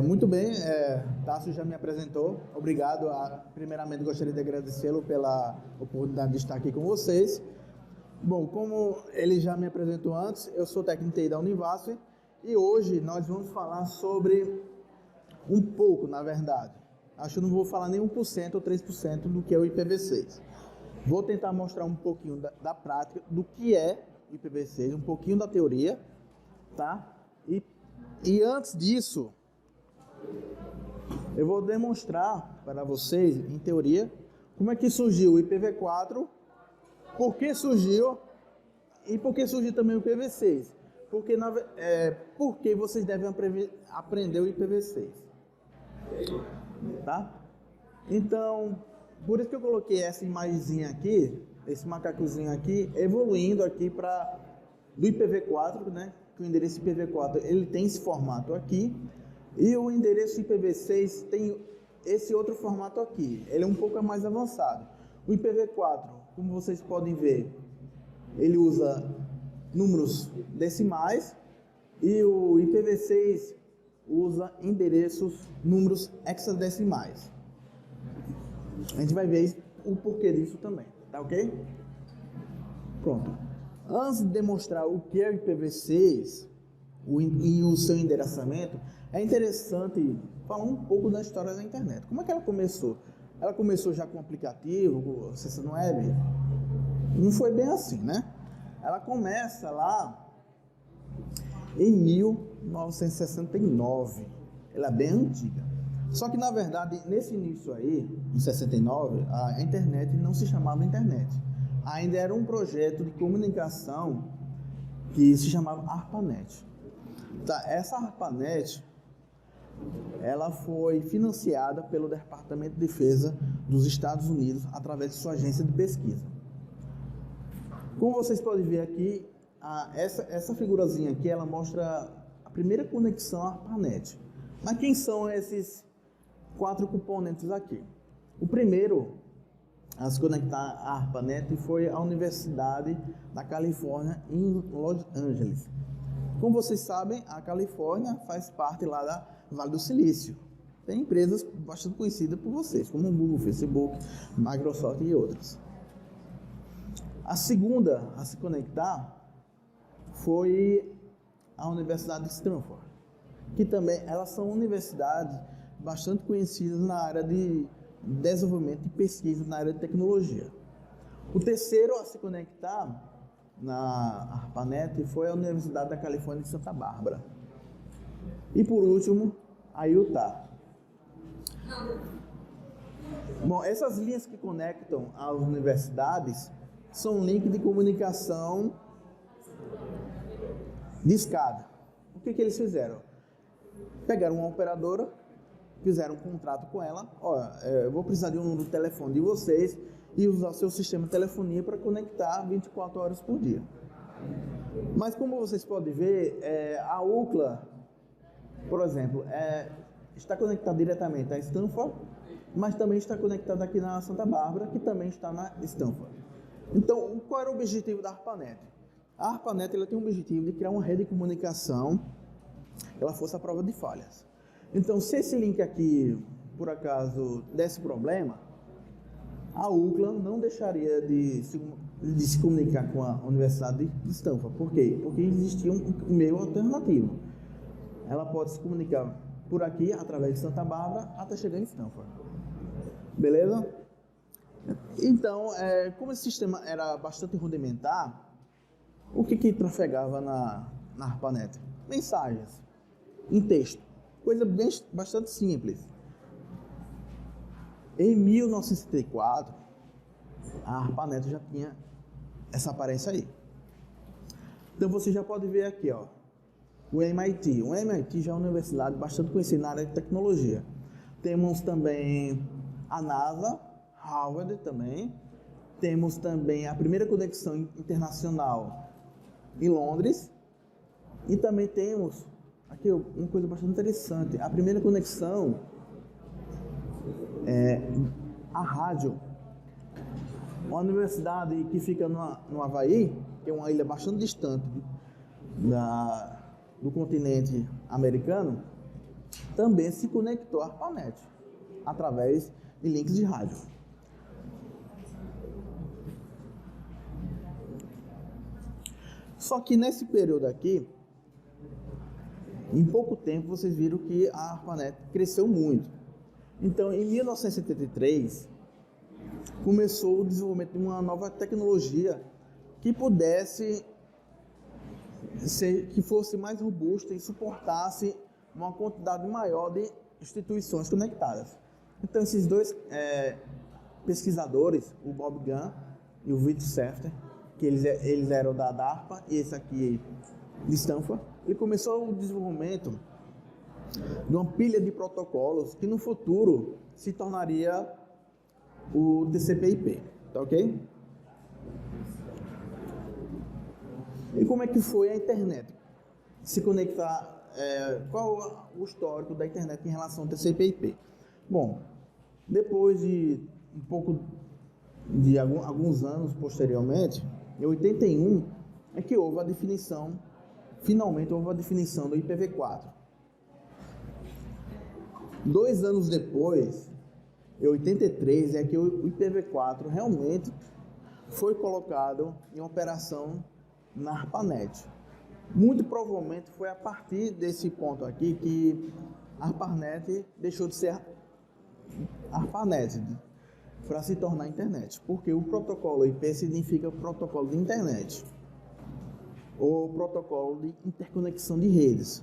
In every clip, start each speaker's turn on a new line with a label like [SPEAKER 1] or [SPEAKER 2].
[SPEAKER 1] Muito bem, Tássio já me apresentou. Obrigado. Primeiramente, gostaria de agradecê-lo pela oportunidade de estar aqui com vocês. Bom, como ele já me apresentou antes, eu sou técnico de TI da Univasf e hoje nós vamos falar sobre um pouco, na verdade. Acho que não vou falar nem 1% ou 3% do que é o IPv6. Vou tentar mostrar um pouquinho da prática do que é o IPv6, um pouquinho da teoria, tá? E antes disso, eu vou demonstrar para vocês, em teoria, como é que surgiu o IPv4, por que surgiu e por que surgiu também o IPv6. Porque vocês devem aprender o IPv6. Tá? Então, por isso que eu coloquei essa imagenzinha aqui, esse macacozinho aqui, evoluindo aqui do IPv4, né? Que o endereço IPv4 ele tem esse formato aqui. E o endereço IPv6 tem esse outro formato aqui. Ele é um pouco mais avançado. O IPv4, como vocês podem ver, ele usa números decimais. E o IPv6 usa números hexadecimais. A gente vai ver o porquê disso também. Tá ok? Pronto. Antes de demonstrar o que é o IPv6 e o seu endereçamento, é interessante falar um pouco da história da internet. Como é que ela começou? Ela começou já com aplicativo, acessando web? Não foi bem assim, né? Ela começa lá em 1969. Ela é bem antiga. Só que, na verdade, nesse início aí, em 69, a internet não se chamava internet. Ainda era um projeto de comunicação que se chamava ARPANET. Tá, essa ARPANET, ela foi financiada pelo Departamento de Defesa dos Estados Unidos através de sua agência de pesquisa. Como vocês podem ver aqui, essa figurazinha aqui, ela mostra a primeira conexão ARPANET. Mas quem são esses 4 componentes aqui? O primeiro a se conectar à ARPANET foi a Universidade da Califórnia em Los Angeles. Como vocês sabem, a Califórnia faz parte lá da Vale do Silício. Tem empresas bastante conhecidas por vocês, como o Google, Facebook, Microsoft e outras. A segunda a se conectar foi a Universidade de Stanford, que também elas são universidades bastante conhecidas na área de desenvolvimento e pesquisa na área de tecnologia. O terceiro a se conectar na ARPANET foi a Universidade da Califórnia de Santa Bárbara. E por último, a Utah. Bom, essas linhas que conectam as universidades são links de comunicação de escada. O que eles fizeram? Pegaram uma operadora, fizeram um contrato com ela. Eu vou precisar de um número de telefone de vocês e usar o seu sistema de telefonia para conectar 24 horas por dia. Mas como vocês podem ver, a UCLA, por exemplo, está conectada diretamente a Stanford, mas também está conectada aqui na Santa Bárbara, que também está na Stanford. Então, qual era o objetivo da ARPANET? A ARPANET ela tem o objetivo de criar uma rede de comunicação que ela fosse à prova de falhas. Então, se esse link aqui, por acaso, desse problema, a UCLA não deixaria de se comunicar com a Universidade de Stanford. Por quê? Porque existia um meio alternativo. Ela pode se comunicar por aqui, através de Santa Bárbara, até chegar em Stanford. Beleza? Então, como esse sistema era bastante rudimentar, o que trafegava na ARPANET? Mensagens em texto. Coisa bastante simples. Em 1964, a ARPANET já tinha essa aparência aí. Então você já pode ver aqui, ó, o MIT. O MIT já é uma universidade bastante conhecida na área de tecnologia. Temos também a NASA, Harvard também. Temos também a primeira conexão internacional em Londres. E também temos aqui uma coisa bastante interessante. A primeira conexão a rádio. Uma universidade que fica no Havaí, que é uma ilha bastante distante do continente americano, também se conectou à ARPANET, através de links de rádio. Só que nesse período aqui, em pouco tempo, vocês viram que a ARPANET cresceu muito. Então, em 1973, começou o desenvolvimento de uma nova tecnologia que pudesse ser, que fosse mais robusta e suportasse uma quantidade maior de instituições conectadas. Então, esses dois pesquisadores, o Bob Gunn e o Victor Sefter, que eles eram da DARPA, e esse aqui de Stanford, ele começou o desenvolvimento de uma pilha de protocolos que no futuro se tornaria o TCP/IP, tá ok? E como é que foi a internet? Se conectar, qual o histórico da internet em relação ao TCP/IP? Bom, depois de alguns anos posteriormente, em 81, é que houve a definição, finalmente houve a definição do IPv4. 2 anos depois, em 83, é que o IPv4 realmente foi colocado em operação na ARPANET. Muito provavelmente foi a partir desse ponto aqui que a ARPANET deixou de ser ARPANET para se tornar internet, porque o protocolo IP significa protocolo de internet, ou protocolo de interconexão de redes.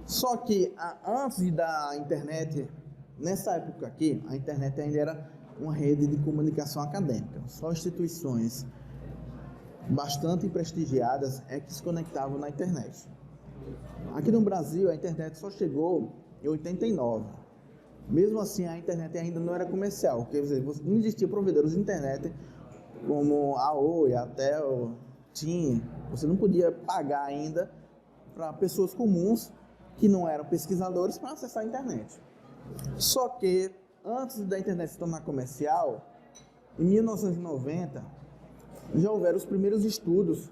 [SPEAKER 1] Só que antes da internet, nessa época aqui, a internet ainda era uma rede de comunicação acadêmica. Só instituições bastante prestigiadas é que se conectavam na internet. Aqui no Brasil, a internet só chegou em 89. Mesmo assim, a internet ainda não era comercial, quer dizer, não existia provedores de internet como a Oi, a Tel, TIM. Você não podia pagar ainda para pessoas comuns que não eram pesquisadores para acessar a internet. Só que, antes da internet se tornar comercial, em 1990, já houveram os primeiros estudos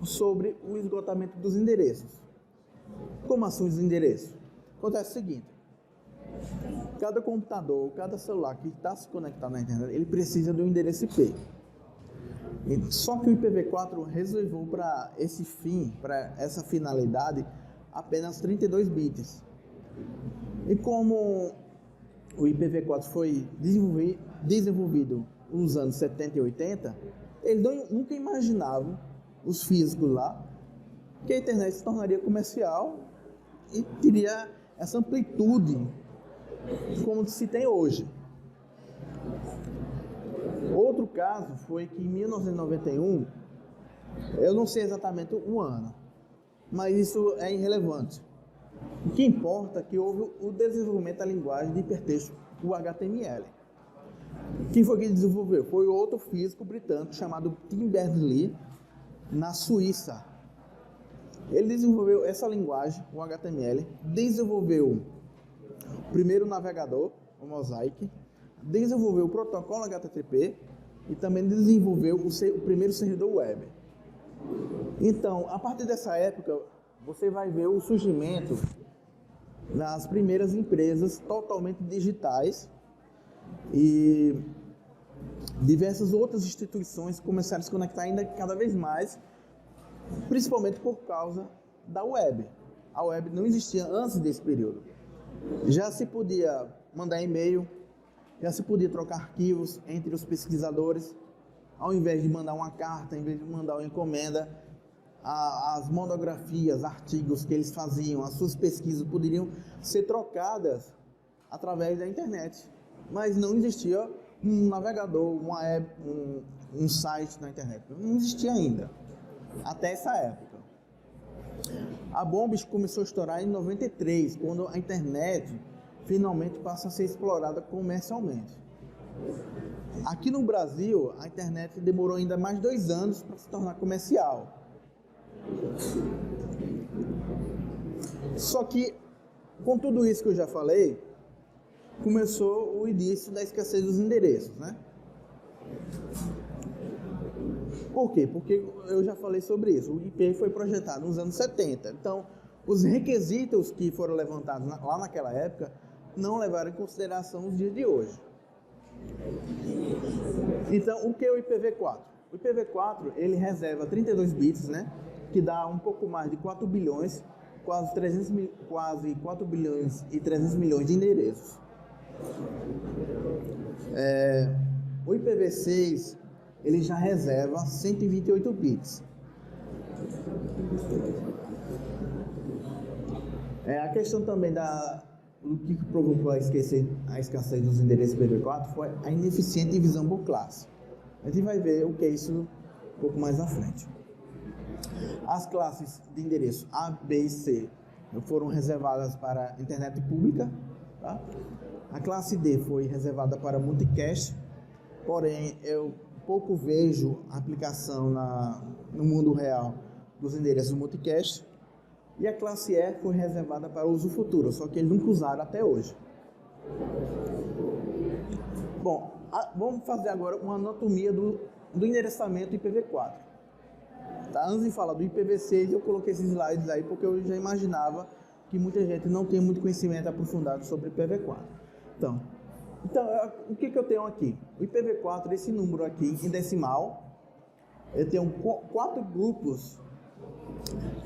[SPEAKER 1] sobre o esgotamento dos endereços. Como assim os endereços? Acontece o seguinte: cada computador, cada celular que está se conectado na internet, ele precisa de um endereço IP. Só que o IPv4 reservou para esse fim, para essa finalidade, apenas 32 bits. E como o IPv4 foi desenvolvido nos anos 70 e 80, eles nunca imaginavam, os físicos lá, que a internet se tornaria comercial e teria essa amplitude como se tem hoje. Outro caso foi que em 1991, eu não sei exatamente o ano, mas isso é irrelevante. O que importa é que houve o desenvolvimento da linguagem de hipertexto, o HTML. Quem foi que desenvolveu? Foi outro físico britânico chamado Tim Berners-Lee, na Suíça. Ele desenvolveu essa linguagem, o HTML, desenvolveu o primeiro navegador, o Mosaic, desenvolveu o protocolo HTTP e também desenvolveu o primeiro servidor web. Então, a partir dessa época, você vai ver o surgimento das primeiras empresas totalmente digitais e diversas outras instituições começaram a se conectar ainda cada vez mais, principalmente por causa da web. A web não existia antes desse período. Já se podia mandar e-mail, já se podia trocar arquivos entre os pesquisadores, ao invés de mandar uma carta, ao invés de mandar uma encomenda, as monografias, artigos que eles faziam, as suas pesquisas poderiam ser trocadas através da internet. Mas não existia um navegador, uma app, um site na internet. Não existia ainda, até essa época. A bomba começou a estourar em 93, quando a internet finalmente passa a ser explorada comercialmente. Aqui no Brasil, a internet demorou ainda mais 2 anos para se tornar comercial. Só que, com tudo isso que eu já falei, começou o início da escassez dos endereços, né? Por quê? Porque eu já falei sobre isso. O IP foi projetado nos anos 70. Então, os requisitos que foram levantados lá naquela época não levaram em consideração os dias de hoje. Então, o que é o IPv4? O IPv4, ele reserva 32 bits, né? Que dá um pouco mais de 4 bilhões, quase 4 bilhões e 300 milhões de endereços. O IPv6, ele já reserva 128 bits. A questão também do que provocou a escassez dos endereços IPv4 foi a ineficiente divisão por classe. A gente vai ver o que é isso um pouco mais à frente. As classes de endereço A, B e C foram reservadas para internet pública, tá? A classe D foi reservada para multicast, porém eu pouco vejo a aplicação no mundo real dos endereços multicast. E a classe E foi reservada para uso futuro, só que eles nunca usaram até hoje. Bom, vamos fazer agora uma anatomia do endereçamento IPv4. Tá? Antes de falar do IPv6, eu coloquei esses slides aí porque eu já imaginava que muita gente não tem muito conhecimento aprofundado sobre IPv4. Então o que eu tenho aqui? O IPv4, esse número aqui em decimal, eu tenho 4 grupos.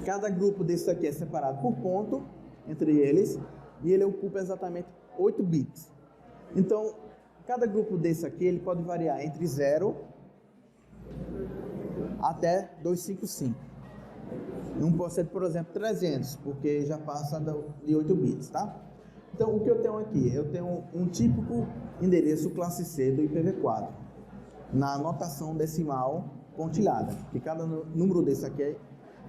[SPEAKER 1] Cada grupo desse aqui é separado por ponto entre eles e ele ocupa exatamente 8 bits. Então, cada grupo desse aqui ele pode variar entre 0 até 255. Não pode ser, por exemplo, 300, porque já passa de 8 bits, tá? Então, o que eu tenho aqui? Eu tenho um típico endereço classe C do IPv4 na notação decimal pontilhada, que cada número desse aqui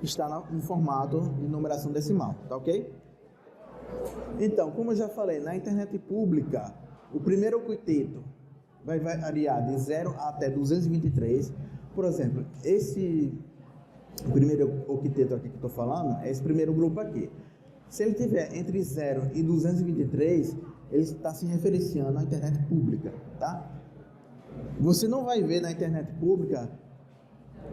[SPEAKER 1] está no formato de numeração decimal, tá ok? Então, como eu já falei, na internet pública, o primeiro octeto vai variar de 0 até 223. Por exemplo, o primeiro octeto aqui que eu estou falando é esse primeiro grupo aqui. Se ele tiver entre 0 e 223, ele está se referenciando à internet pública, tá? Você não vai ver na internet pública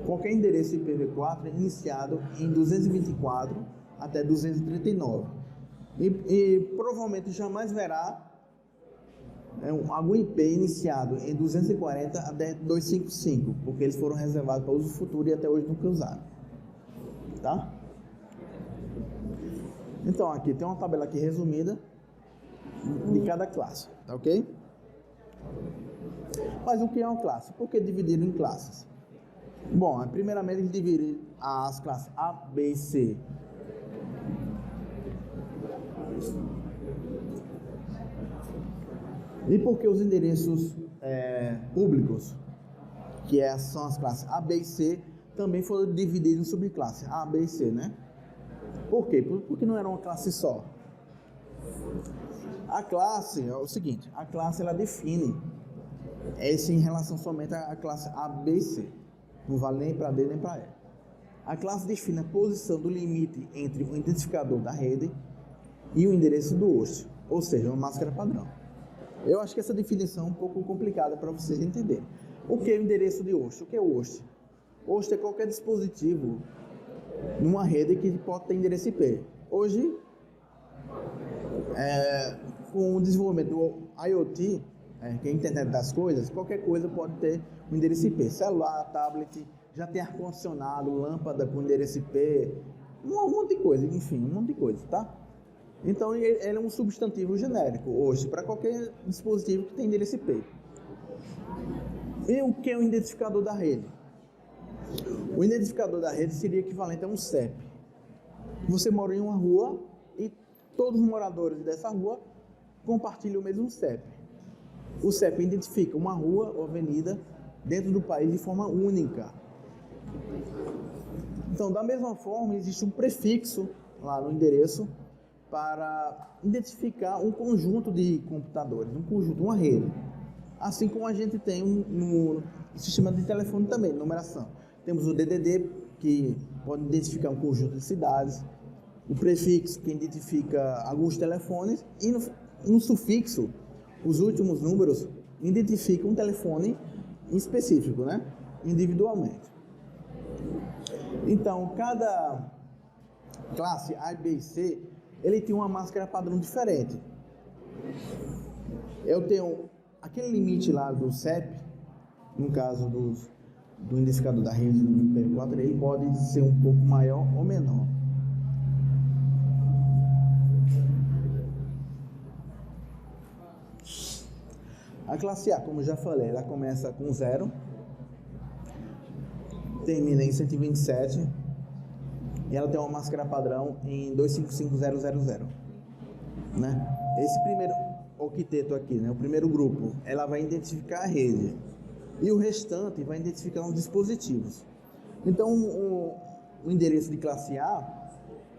[SPEAKER 1] qualquer endereço IPv4 iniciado em 224 até 239. E provavelmente jamais verá algum IP iniciado em 240 até 255, porque eles foram reservados para uso futuro e até hoje nunca usaram. Tá? Então aqui tem uma tabela aqui resumida de cada classe, tá ok? Mas o que é uma classe? Por que dividir em classes? Bom, primeiramente eles dividem as classes A, B e C. E por que os endereços públicos, que são as classes A, B e C, também foram divididos em subclasses A, B e C, né? Por quê? Porque não era uma classe só. A classe é o seguinte, a classe ela define esse em relação somente à classe A, B e C. Não vale nem para D nem para E. A classe define a posição do limite entre o identificador da rede e o endereço do host, ou seja, uma máscara padrão. Eu acho que essa definição é um pouco complicada para vocês entenderem. O que é o endereço de host? O que é o host? Host é qualquer dispositivo numa rede que pode ter endereço IP. Hoje, com o desenvolvimento do IoT, que é a internet das coisas, qualquer coisa pode ter um endereço IP. Celular, tablet, já tem ar-condicionado, lâmpada com endereço IP, um monte de coisa, enfim, um monte de coisa, tá? Então, ele é um substantivo genérico hoje para qualquer dispositivo que tem endereço IP. E o que é o identificador da rede? O identificador da rede seria equivalente a um CEP. Você mora em uma rua e todos os moradores dessa rua compartilham o mesmo CEP. O CEP identifica uma rua ou avenida dentro do país de forma única. Então, da mesma forma, existe um prefixo lá no endereço para identificar um conjunto de computadores, um conjunto, uma rede. Assim como a gente tem no sistema de telefone também, numeração. Temos o DDD, que pode identificar um conjunto de cidades, o prefixo, que identifica alguns telefones, e no sufixo, os últimos números identificam um telefone específico, né? Individualmente. Então, cada classe A, B e C, ele tem uma máscara padrão diferente. Eu tenho aquele limite lá do CEP, no caso do identificador da rede do IPv4, ele pode ser um pouco maior ou menor. A classe A, como já falei, ela começa com 0, termina em 127 e ela tem uma máscara padrão em 255.0.0.0, né? Esse primeiro octeto aqui, né, o primeiro grupo, ela vai identificar a rede e o restante vai identificar os dispositivos. Então, o endereço de classe A,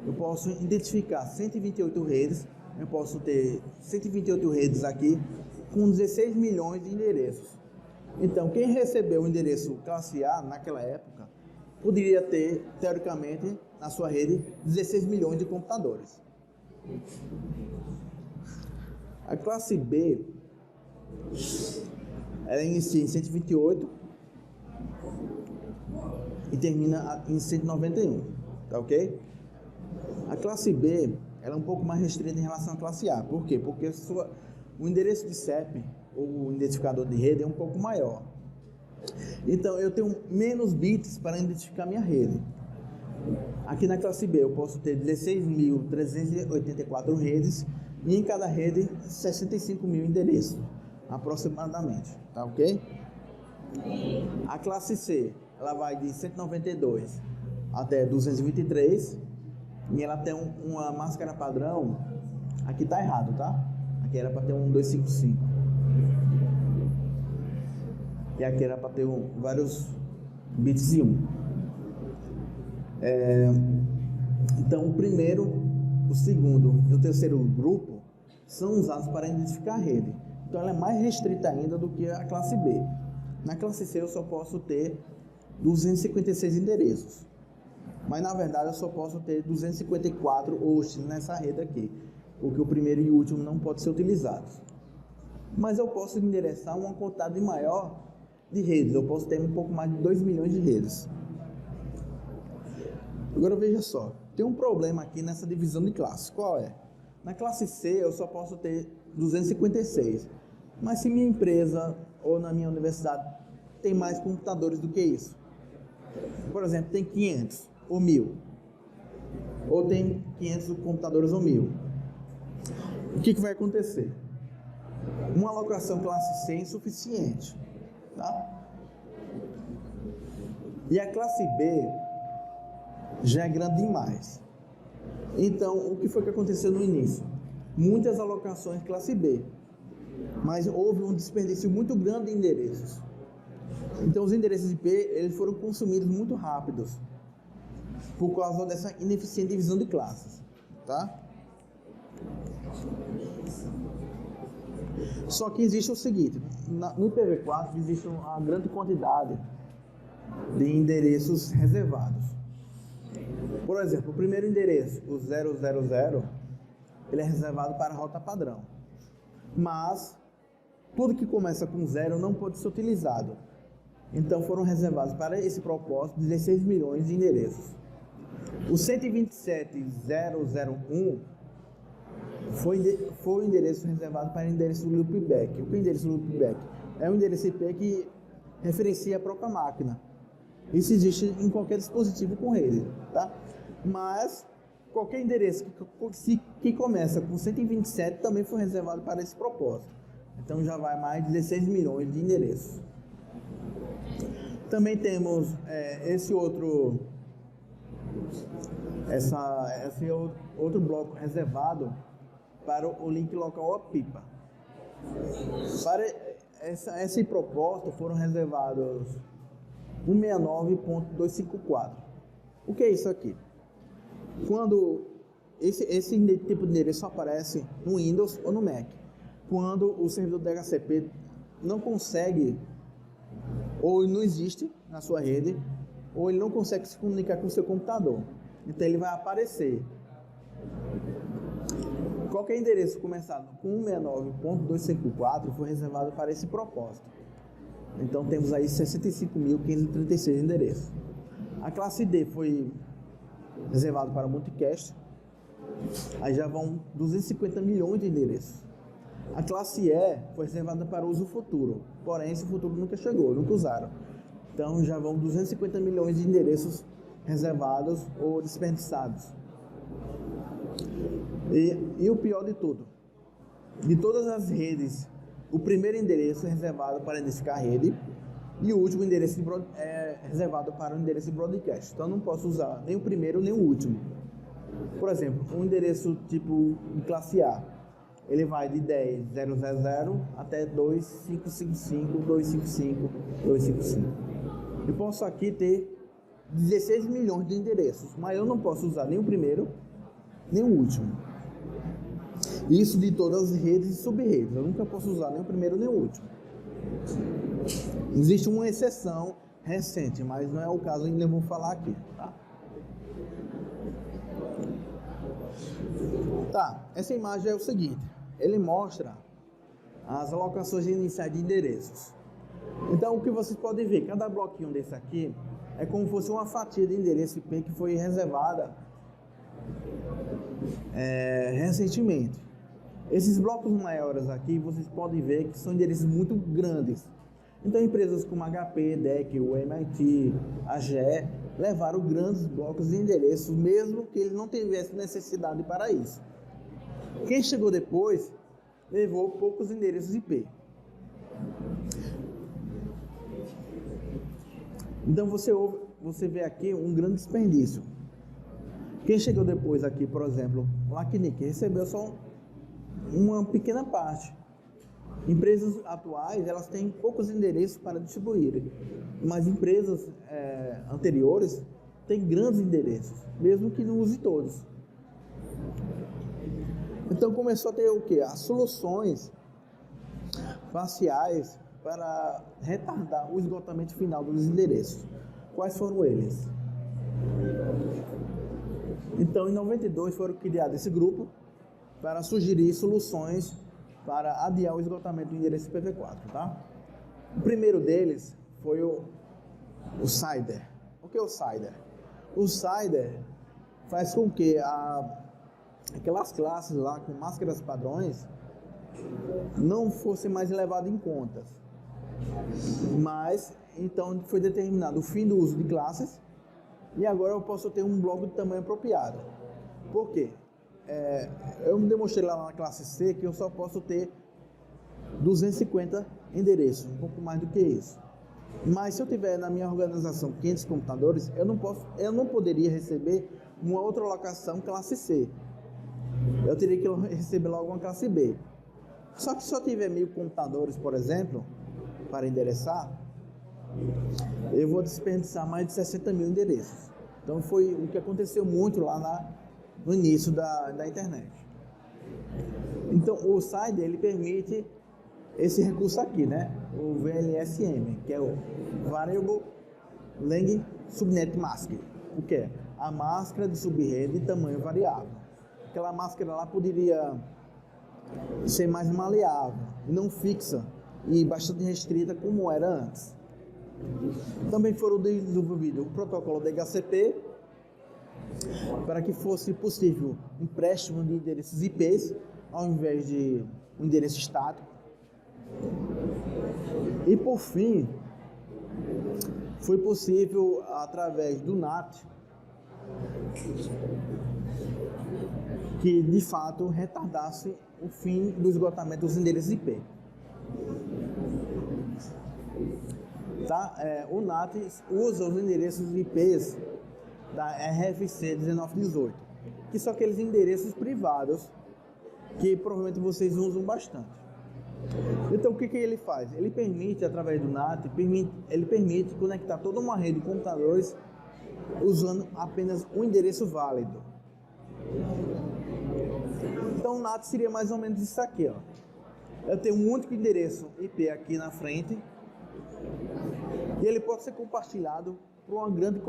[SPEAKER 1] eu posso identificar 128 redes, eu posso ter 128 redes aqui com 16 milhões de endereços. Então, quem recebeu o endereço classe A naquela época, poderia ter, teoricamente, na sua rede, 16 milhões de computadores. A classe B, ela inicia em 128 e termina em 191, tá ok? A classe B, ela é um pouco mais restrita em relação à classe A. Por quê? Porque o endereço de CEP, ou o identificador de rede, é um pouco maior. Então, eu tenho menos bits para identificar minha rede. Aqui na classe B, eu posso ter 16.384 redes e em cada rede 65 mil endereços, aproximadamente, tá ok? A classe C, ela vai de 192 até 223 e ela tem uma máscara padrão. Aqui tá errado, tá? Aqui era para ter um 255 e aqui era para ter vários bits de 1. Então, o primeiro, o segundo e o terceiro grupo são usados para identificar a rede. Então, ela é mais restrita ainda do que a classe B. Na classe C, eu só posso ter 256 endereços. Mas, na verdade, eu só posso ter 254 hosts nessa rede aqui, porque o primeiro e o último não podem ser utilizados. Mas eu posso endereçar uma quantidade maior de redes. Eu posso ter um pouco mais de 2 milhões de redes. Agora veja só, tem um problema aqui nessa divisão de classes. Qual é? Na classe C eu só posso ter 256. Mas se minha empresa ou na minha universidade tem mais computadores do que isso, por exemplo, tem 500 ou 1000, ou tem 500 computadores ou 1000, o que vai acontecer? Uma alocação classe C é insuficiente, tá? E a classe B já é grande demais. Então, o que foi que aconteceu no início? Muitas alocações classe B, mas houve um desperdício muito grande de endereços. Então, os endereços IP eles foram consumidos muito rápidos por causa dessa ineficiente divisão de classes, tá? Só que existe o seguinte, no IPv4 existe uma grande quantidade de endereços reservados. Por exemplo, o primeiro endereço, o 000, ele é reservado para a rota padrão. Mas tudo que começa com 0 não pode ser utilizado. Então foram reservados para esse propósito 16 milhões de endereços. O 127.001 foi o endereço reservado para o endereço loopback. O que é o endereço loopback? É um endereço IP que referencia a própria máquina. Isso existe em qualquer dispositivo com rede, tá? Mas qualquer endereço que começa com 127 também foi reservado para esse propósito. Então já vai mais de 16 milhões de endereços. Também temos esse outro bloco reservado para o link local ou pipa. Para esse propósito foram reservados 169.254. O que é isso aqui? Quando esse tipo de endereço aparece no Windows ou no Mac, quando o servidor DHCP não consegue, ou não existe na sua rede, ou ele não consegue se comunicar com o seu computador, então ele vai aparecer. Qualquer endereço começado com 169.254 foi reservado para esse propósito. Então temos aí 65.536 endereços. A classe D foi reservada para o multicast. Aí já vão 250 milhões de endereços. A classe E foi reservada para uso futuro. Porém, esse futuro nunca chegou, nunca usaram. Então já vão 250 milhões de endereços reservados ou desperdiçados. E o pior de tudo, de todas as redes, o primeiro endereço é reservado para identificar a rede e o último endereço é reservado para o endereço de broadcast. Então eu não posso usar nem o primeiro nem o último. Por exemplo, um endereço tipo de classe A, ele vai de 10.0.0.0 até 2.555.255.255. Eu posso aqui ter 16 milhões de endereços, mas eu não posso usar nem o primeiro nem o último. Isso de todas as redes e sub-redes. Eu nunca posso usar nem o primeiro nem o último. Existe uma exceção recente, mas não é o caso, ainda vou falar aqui, tá? Tá, essa imagem é o seguinte, ele mostra as alocações iniciais de endereços. Então o que vocês podem ver, cada bloquinho desse aqui é como se fosse uma fatia de endereço IP que foi reservada recentemente. Esses blocos maiores aqui, vocês podem ver que são endereços muito grandes. Então empresas como HP, DEC, o MIT, a GE levaram grandes blocos de endereços, mesmo que eles não tivessem necessidade para isso. Quem chegou depois levou poucos endereços IP. Então você vê aqui um grande desperdício. Quem chegou depois aqui, por exemplo, o LACNIC, recebeu só uma pequena parte. Empresas atuais, elas têm poucos endereços para distribuir, mas empresas anteriores têm grandes endereços, mesmo que não use todos. Então começou a ter o quê? As soluções faciais para retardar o esgotamento final dos endereços. Quais foram eles? Então, em 92 foram criados esse grupo para sugerir soluções para adiar o esgotamento do endereço IPv4, tá? O primeiro deles foi o CIDR. O que é o CIDR? O CIDR faz com que aquelas classes lá com máscaras padrões não fossem mais levadas em conta. Mas, então, foi determinado o fim do uso de classes e agora eu posso ter um bloco de tamanho apropriado. Por quê? Eu me demonstrei lá na classe C que eu só posso ter 250 endereços, um pouco mais do que isso. Mas se eu tiver na minha organização 500 computadores, eu não poderia receber uma outra alocação classe C. Eu teria que receber logo uma classe B. Só que se eu tiver 1000 computadores, por exemplo, para endereçar, eu vou desperdiçar mais de 60 mil endereços. Então foi o que aconteceu muito lá no início da internet. Então o CIDR, ele permite esse recurso aqui, né? O VLSM, que é o Variable Length Subnet Mask. O que é? A máscara de subrede de tamanho variável. Aquela máscara lá poderia ser mais maleável, não fixa e bastante restrita como era antes. Também foram desenvolvidos o protocolo DHCP para que fosse possível empréstimo de endereços IPs ao invés de um endereço estático. E por fim, foi possível através do NAT que de fato retardasse o fim do esgotamento dos endereços IP. Tá? O NAT usa os endereços IPs da RFC 1918, que são aqueles endereços privados que provavelmente vocês usam bastante. Então o que ele faz? Ele permite, através do NAT, ele permite conectar toda uma rede de computadores usando apenas um endereço válido. Então o NAT seria mais ou menos isso aqui, ó. Eu tenho um único endereço IP aqui na frente e ele pode ser compartilhado por uma grande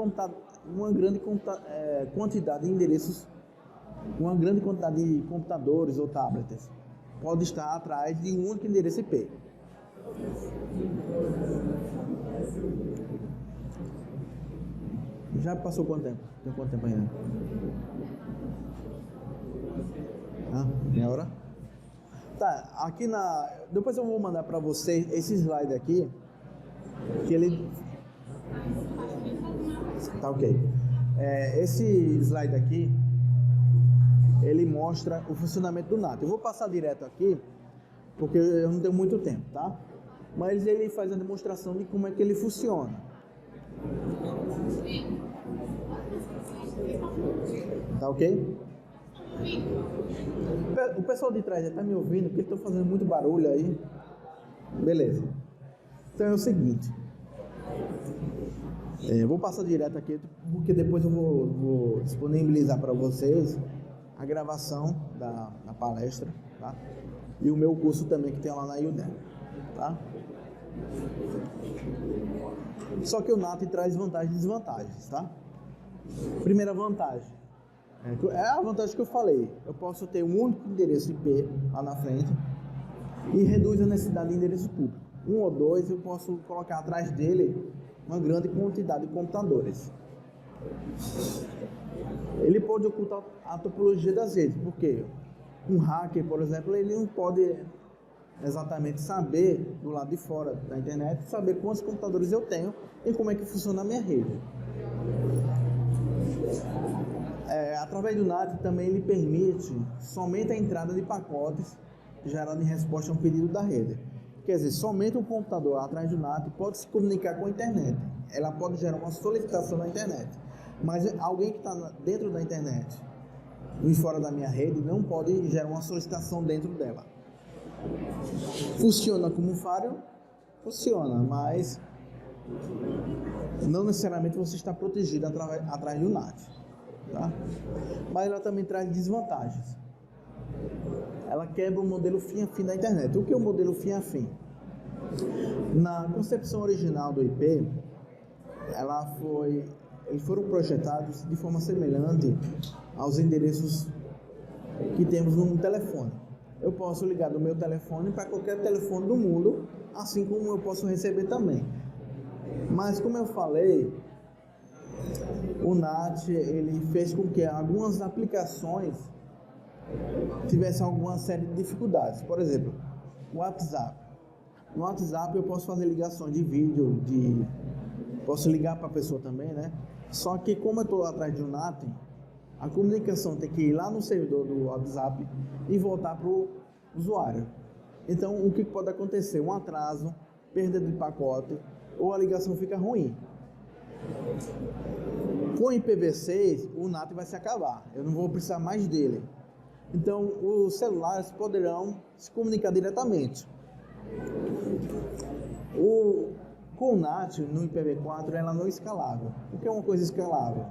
[SPEAKER 1] quantidade de endereços, uma grande quantidade de computadores ou tablets. Pode estar atrás de um único endereço IP. Já passou quanto tempo? Tem quanto tempo ainda? Meia hora? Tá, aqui na... Depois eu vou mandar para vocês esse slide aqui, que ele... Tá ok. Esse slide aqui, ele mostra o funcionamento do NAT. Eu vou passar direto aqui, porque eu não tenho muito tempo, tá? Mas ele faz a demonstração de como é que ele funciona. Tá ok? O pessoal de trás já está me ouvindo, porque estou fazendo muito barulho aí. Beleza. Então é o seguinte. Eu vou passar direto aqui, porque depois eu vou disponibilizar para vocês a gravação da palestra, tá? E o meu curso também que tem lá na Udemy, tá? Só que o NAT traz vantagens e desvantagens, tá? Primeira vantagem. É a vantagem que eu falei. Eu posso ter um único endereço IP lá na frente e reduz a necessidade de endereço público. Um ou dois eu posso colocar atrás dele uma grande quantidade de computadores. Ele pode ocultar a topologia das redes, porque um hacker, por exemplo, ele não pode exatamente saber do lado de fora da internet, saber quantos computadores eu tenho e como é que funciona a minha rede. Através do NAT também ele permite somente a entrada de pacotes gerados em resposta a um pedido da rede. Quer dizer, somente um computador atrás do NAT pode se comunicar com a internet. Ela pode gerar uma solicitação na internet. Mas alguém que está dentro da internet e fora da minha rede não pode gerar uma solicitação dentro dela. Funciona como um firewall? Funciona, mas não necessariamente você está protegido atrás do NAT. Tá? Mas ela também traz desvantagens. Ela quebra o modelo fim a fim da internet. O que é o modelo fim a fim? Na concepção original do IP, eles foram projetados de forma semelhante aos endereços que temos no telefone. Eu posso ligar do meu telefone para qualquer telefone do mundo, assim como eu posso receber também. Mas como eu falei, o NAT ele fez com que algumas aplicações tivessem alguma série de dificuldades. Por exemplo, o WhatsApp. No WhatsApp eu posso fazer ligações de vídeo, posso ligar para a pessoa também, né? Só que como eu estou atrás de um NAT, a comunicação tem que ir lá no servidor do WhatsApp e voltar para o usuário. Então, o que pode acontecer? Um atraso, perda de pacote, ou a ligação fica ruim. Com o IPv6, o NAT vai se acabar. Eu não vou precisar mais dele. Então, os celulares poderão se comunicar diretamente. Com o NAT, no IPv4, ela não é escalável. O que é uma coisa escalável?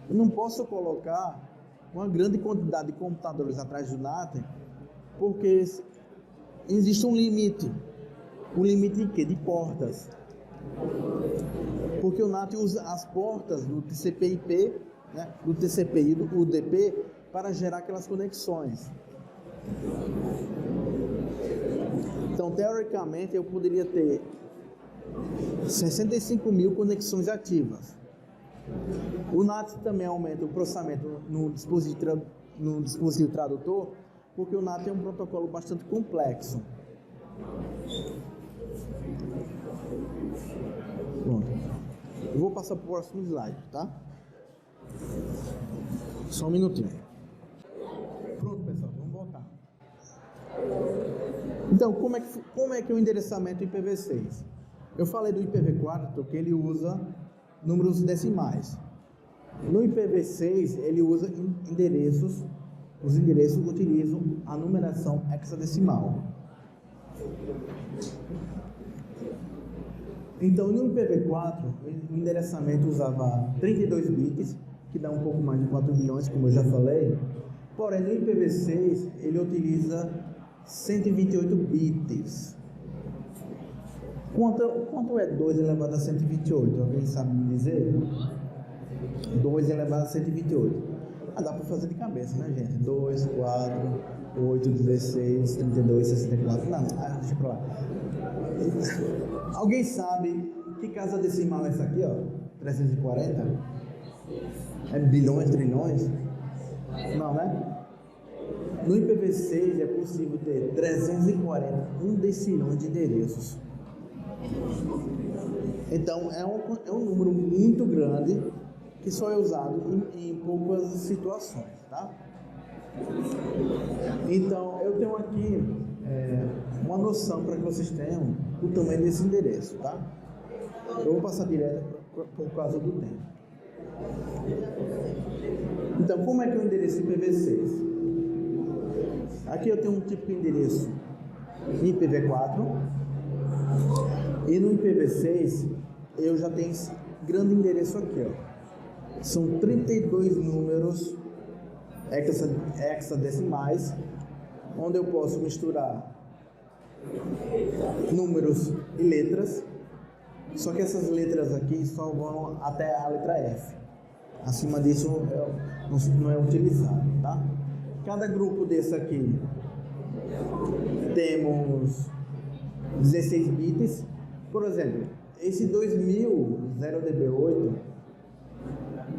[SPEAKER 1] Eu não posso colocar uma grande quantidade de computadores atrás do NAT, porque existe um limite. Um limite de quê? De portas. Porque o NAT usa as portas do TCP/IP, né, do TCP e do UDP para gerar aquelas conexões. Então, teoricamente, eu poderia ter 65 mil conexões ativas. O NAT também aumenta o processamento no dispositivo tradutor, porque o NAT é um protocolo bastante complexo. Pronto. Eu vou passar para o próximo slide, tá? Só um minutinho. Pronto, pessoal, vamos voltar. Então, como é que é o endereçamento IPv6? Eu falei do IPv4 que ele usa números decimais. No IPv6, ele usa endereços. Os endereços utilizam a numeração hexadecimal. Então, no IPv4, o endereçamento usava 32 bits, que dá um pouco mais de 4 bilhões, como eu já falei. Porém, no IPv6, ele utiliza 128 bits. Quanto é 2 elevado a 128? Alguém sabe me dizer? 2 elevado a 128. Dá para fazer de cabeça, né, gente? 2, 4, 8, 16, 32, 64. Não, deixa pra lá. Alguém sabe que casa decimal é essa aqui, ó? 340? É bilhões, trilhões? Não, né? No IPv6 é possível ter 340 decilhões de endereços. Então é um número muito grande que só é usado em poucas situações, tá? Então eu tenho aqui uma noção para que vocês tenham o tamanho desse endereço, tá? Eu vou passar direto por causa do tempo. Então, como é que é o endereço IPv6? Aqui eu tenho um tipo de endereço IPv4 e no IPv6 eu já tenho esse grande endereço aqui, ó. São 32 números hexadecimais, onde eu posso misturar números e letras, só que essas letras aqui só vão até a letra F. Acima disso não é utilizado, tá? Cada grupo desse aqui temos 16 bits. Por exemplo, esse 2000 0db8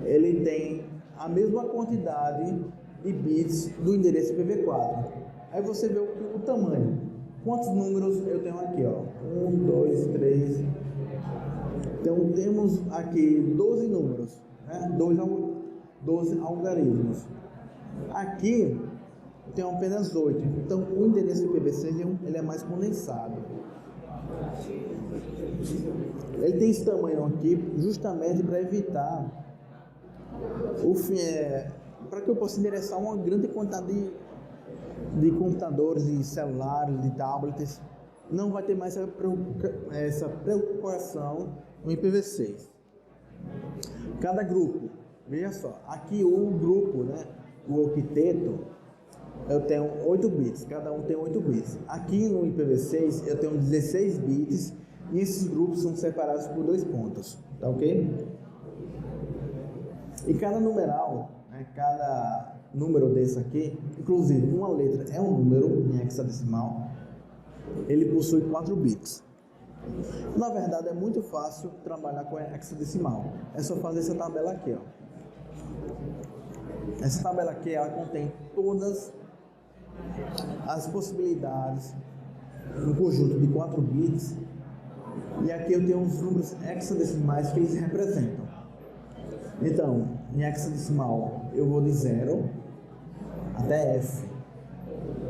[SPEAKER 1] ele tem a mesma quantidade de bits do endereço IPv4. Aí você vê o tamanho. Quantos números eu tenho aqui, ó? 1, 2, 3. Então temos aqui 12 números, né? 12 algarismos. Aqui tem apenas 8. Então o endereço IPv6 ele é mais condensado. Ele tem esse tamanho aqui justamente para evitar para que eu possa endereçar uma grande quantidade de computadores, de celulares, de tablets. Não vai ter mais essa preocupação no IPv6. Cada grupo, veja só, aqui o grupo, né, o octeto, eu tenho 8 bits, cada um tem 8 bits. Aqui no IPv6 eu tenho 16 bits e esses grupos são separados por 2 pontos, tá ok? E cada numeral, né, cada número desse aqui, inclusive uma letra é um número em hexadecimal, ele possui 4 bits. Na verdade é muito fácil trabalhar com hexadecimal, é só fazer essa tabela aqui, ó. Essa tabela aqui ela contém todas as possibilidades no conjunto de 4 bits, e aqui eu tenho os números hexadecimais que eles representam. Então, em hexadecimal eu vou de 0 até F.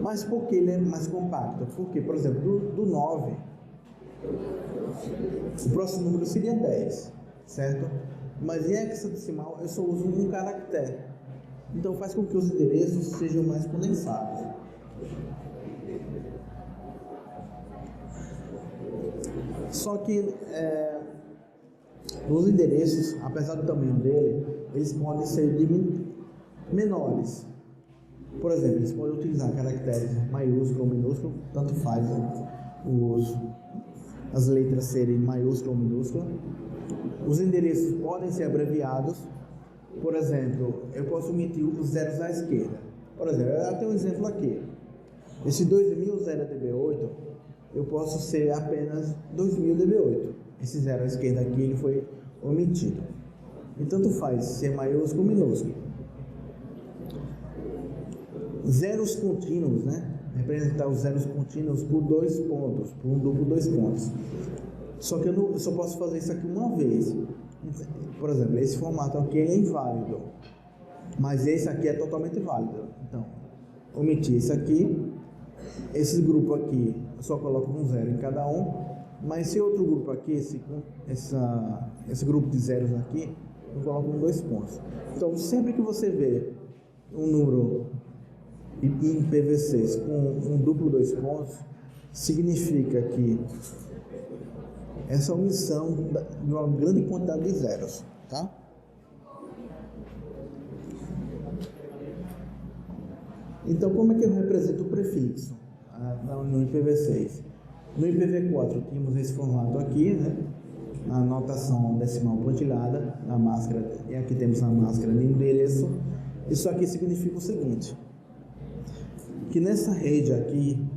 [SPEAKER 1] Mas por que ele é mais compacto? Porque, por exemplo, do 9, o próximo número seria 10, certo? Mas em hexadecimal eu só uso um caractere. Então faz com que os endereços sejam mais condensados. Só que os endereços, apesar do tamanho dele, eles podem ser menores. Por exemplo, eles podem utilizar caracteres maiúsculo ou minúsculo, tanto faz as letras serem maiúsculo ou minúsculo. Os endereços podem ser abreviados. Por exemplo, eu posso omitir os zeros à esquerda. Por exemplo, eu tenho um exemplo aqui. Esse 2000 0db8, eu posso ser apenas 2000 db8. Esse zero à esquerda aqui ele foi omitido. E tanto faz ser maiúsculo ou minúsculo. Zeros contínuos, né? Representar os zeros contínuos por 2 pontos, por um duplo 2 pontos. Só que eu só posso fazer isso aqui uma vez. Por exemplo, esse formato aqui é inválido, mas esse aqui é totalmente válido. Então, omitir esse aqui, esse grupo aqui, eu só coloco um zero em cada um, mas esse outro grupo aqui, esse grupo de zeros aqui, eu coloco 2 pontos. Então, sempre que você vê um número em IPv6 com um duplo 2 pontos, significa que essa omissão de uma grande quantidade de zeros, tá? Então, como é que eu represento o prefixo no IPv6? No IPv4 tínhamos esse formato aqui, né? A notação decimal pontilhada na máscara, e aqui temos a máscara de endereço. Isso aqui significa o seguinte, que nessa rede aqui,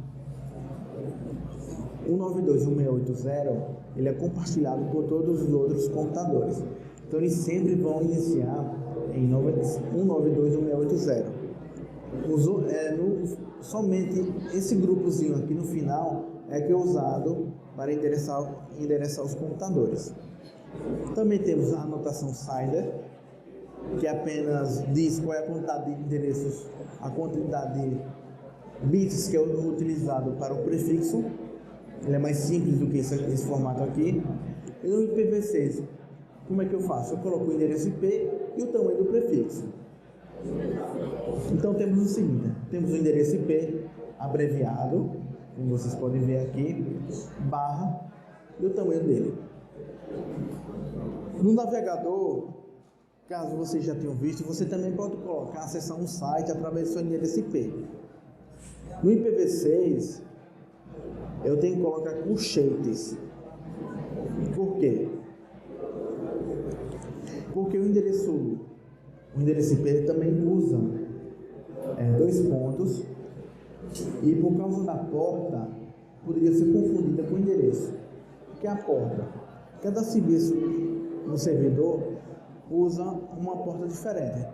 [SPEAKER 1] 192.168.0, ele é compartilhado por todos os outros computadores. Então eles sempre vão iniciar em 192.168.0. Somente esse grupozinho aqui no final é que é usado para endereçar os computadores. Também temos a anotação CIDR, que apenas diz qual é a quantidade de endereços, a quantidade de bits que é utilizado para o prefixo. Ele é mais simples do que esse formato aqui. E no IPv6, como é que eu faço? Eu coloco o endereço IP e o tamanho do prefixo. Então temos o seguinte, temos o endereço IP abreviado, como vocês podem ver aqui, barra e o tamanho dele. No navegador, caso vocês já tenham visto, você também pode colocar, acessar um site através do seu endereço IP. No IPv6, eu tenho que colocar colchetes. Por quê? Porque o endereço IP também usa 2 pontos e por causa da porta poderia ser confundida com o endereço. O que é a porta? Cada serviço no servidor usa uma porta diferente.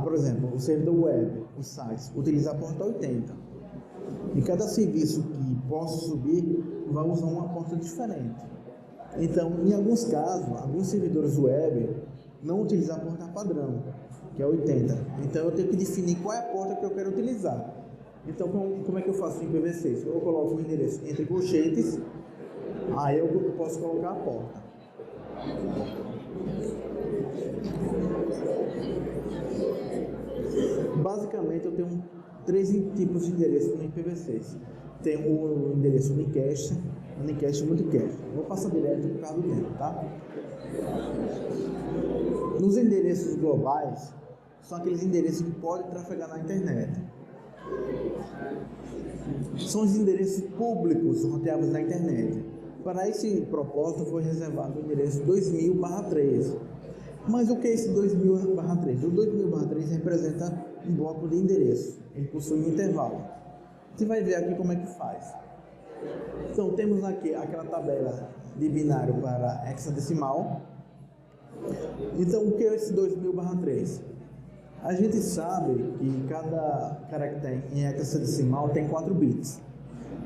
[SPEAKER 1] Por exemplo, o servidor web, os sites, utiliza a porta 80. E cada serviço que possa subir vai usar uma porta diferente. Então, em alguns casos, alguns servidores web não utilizam a porta padrão, que é 80. Então, eu tenho que definir qual é a porta que eu quero utilizar. Então, como é que eu faço em IPv6? Eu coloco o endereço entre colchetes, aí eu posso colocar a porta. Basicamente, eu tenho 3 tipos de endereço no IPv6. Tem o endereço unicast, unicast e multicast. Vou passar direto por causa do tempo, tá? Nos endereços globais, são aqueles endereços que podem trafegar na internet. São os endereços públicos roteados na internet. Para esse propósito, foi reservado o endereço 2000/3. Mas o que é esse 2000/3? O 2000/3 representa um bloco de endereço. Ele possui um intervalo. Você vai ver aqui como é que faz. Então, temos aqui aquela tabela de binário para hexadecimal. Então, o que é esse 2000/3? A gente sabe que cada caractere em hexadecimal tem 4 bits.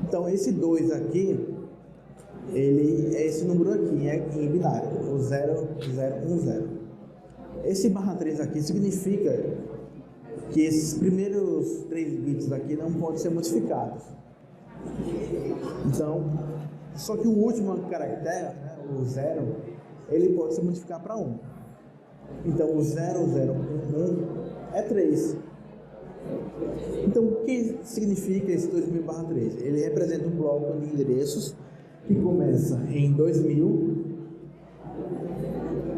[SPEAKER 1] Então, esse 2 aqui, ele é esse número aqui em binário, o 0010. Esse /3 aqui significa que esses primeiros 3 bits aqui não podem ser modificados. Então, só que o último caractere, né, o 0, ele pode se modificar para 1. Então, o 0011 é 3. Então, o que significa esse 2000/3? Ele representa um bloco de endereços que começa em 2000,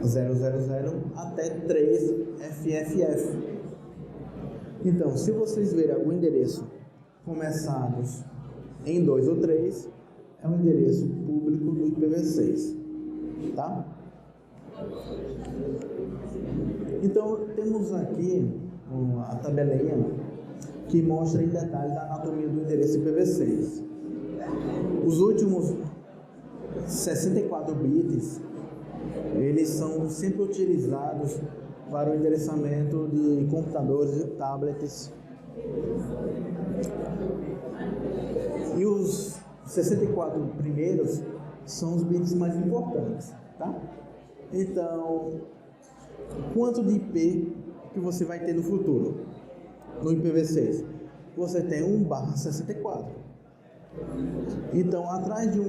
[SPEAKER 1] 000 até 3FFF. Então, se vocês verem algum endereço começados em 2 ou 3, é um endereço público do IPv6, tá? Então, temos aqui a tabelinha que mostra em detalhes a anatomia do endereço IPv6. Os últimos 64 bits, eles são sempre utilizados para o endereçamento de computadores e tablets. E os 64 primeiros são os bits mais importantes, tá? Então, quanto de IP que você vai ter no futuro? No IPv6, você tem 1/64. Então, atrás de